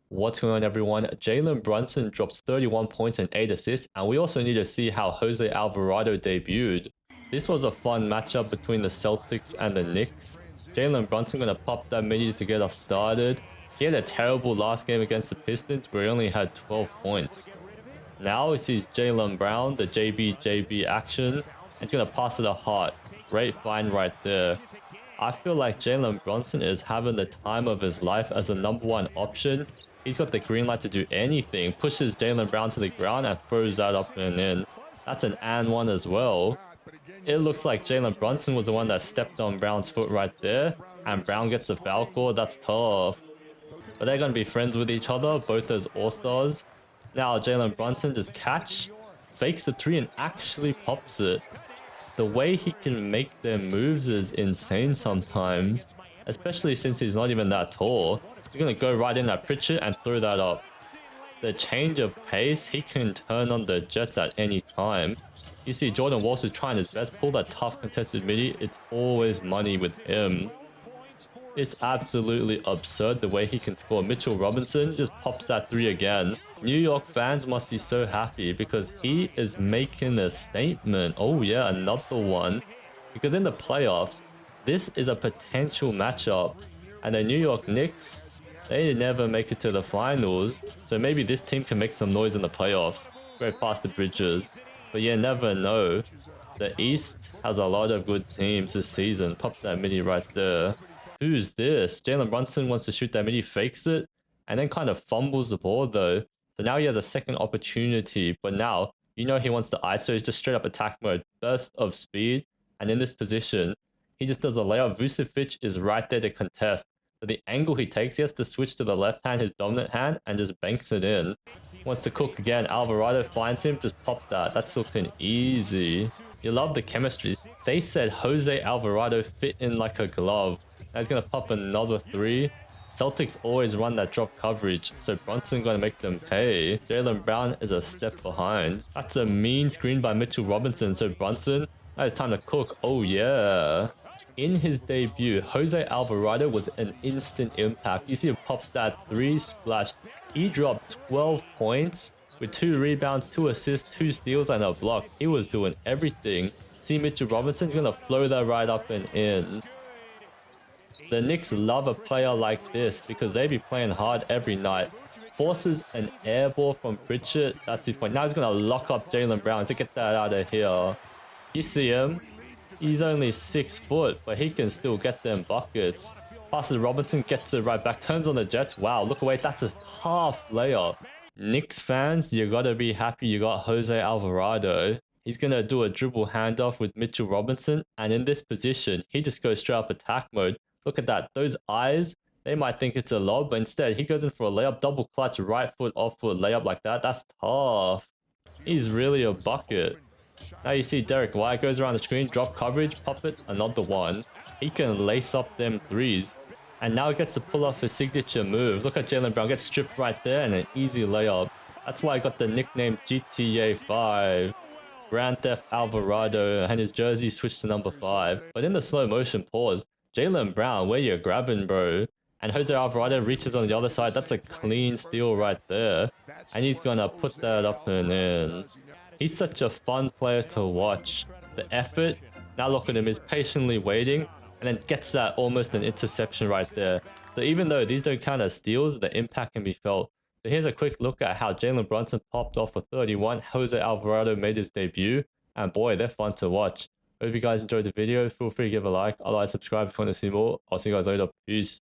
What's going on, everyone? Jalen Brunson drops 31 points and 8 assists, and we also need to see how Jose Alvarado debuted. This was a fun matchup between the Celtics and the Knicks. Jalen Brunson gonna pop that midi to get us started. He had a terrible last game against the Pistons where he only had 12 points. Now he sees Jalen Brown, the JB action, and he's gonna pass it to Hart. Great find right there. I feel like Jalen Brunson is having the time of his life as a #1 option. He's got the green light to do anything, pushes Jalen Brown to the ground and throws that up and in. That's an and one as well. It looks like Jalen Brunson was the one that stepped on Brown's foot right there, and Brown gets a foul call. That's tough. But they're going to be friends with each other, both as all-stars. Now Jalen Brunson just fakes the three and actually pops it. The way he can make their moves is insane sometimes, especially since he's not even that tall. He's going to go right in at Pritchard and throw that up. The change of pace, he can turn on the Jets at any time. You see Jordan Walsh is trying his best, pull that tough contested midi. It's always money with him. It's absolutely absurd the way he can score. Mitchell Robinson just pops that three again. New York fans must be so happy because he is making a statement. Oh yeah, another one. Because in the playoffs, this is a potential matchup. And the New York Knicks, they never make it to the finals. So maybe this team can make some noise in the playoffs. Go past the bridges. But you never know. The East has a lot of good teams this season. Pop that midi right there. Who's this? Jalen Brunson wants to shoot that midi, fakes it, and then kind of fumbles the ball though. So now he has a second opportunity, but now, you know he wants to ISO, he's just straight up attack mode, burst of speed, and in this position, he just does a layup. Vucevic is right there to contest. So the angle he takes, he has to switch to the left hand, his dominant hand, and just banks it in. Wants to cook again. Alvarado finds him, just pop that. That's looking easy. You love the chemistry. They said Jose Alvarado fit in like a glove. Now he's going to pop another three. Celtics always run that drop coverage, so Brunson going to make them pay. Jalen Brown is a step behind. That's a mean screen by Mitchell Robinson, so Brunson, now it's time to cook. Oh yeah. In his debut, Jose Alvarado was an instant impact. You see him pop that three splash. He dropped 12 points with 2 rebounds, 2 assists, 2 steals, and a block. He was doing everything. See Mitchell Robinson's going to flow that right up and in. The Knicks love a player like this because they be playing hard every night. Forces an air ball from Pritchard. That's the point. Now he's going to lock up Jalen Brown to get that out of here. You see him. He's only 6 foot, but he can still get them buckets. Passes Robinson, gets it right back, turns on the Jets. Wow, look away. That's a half layup. Knicks fans, you got to be happy you got Jose Alvarado. He's going to do a dribble handoff with Mitchell Robinson. And in this position, he just goes straight up attack mode. Look at that. Those eyes, they might think it's a lob, but instead he goes in for a layup, double clutch, right foot, off foot layup like that. That's tough. He's really a bucket. Now you see Derek White goes around the screen, drop coverage, pop it, another one. He can lace up them threes. And now he gets to pull off his signature move. Look at Jalen Brown, gets stripped right there and an easy layup. That's why I got the nickname GTA 5. Grand Theft Alvarado, and his jersey switched to number 5. But in the slow motion pause, Jalen Brown, where you grabbing, bro? And Jose Alvarado reaches on the other side. That's a clean steal right there. And he's going to put that up and in. He's such a fun player to watch. The effort, now look at him, is patiently waiting and then gets that almost an interception right there. So even though these don't count as steals, the impact can be felt. So here's a quick look at how Jalen Brunson popped off for 31. Jose Alvarado made his debut. And boy, they're fun to watch. Hope you guys enjoyed the video. Feel free to give a like. Otherwise, subscribe if you want to see more. I'll see you guys later. Peace.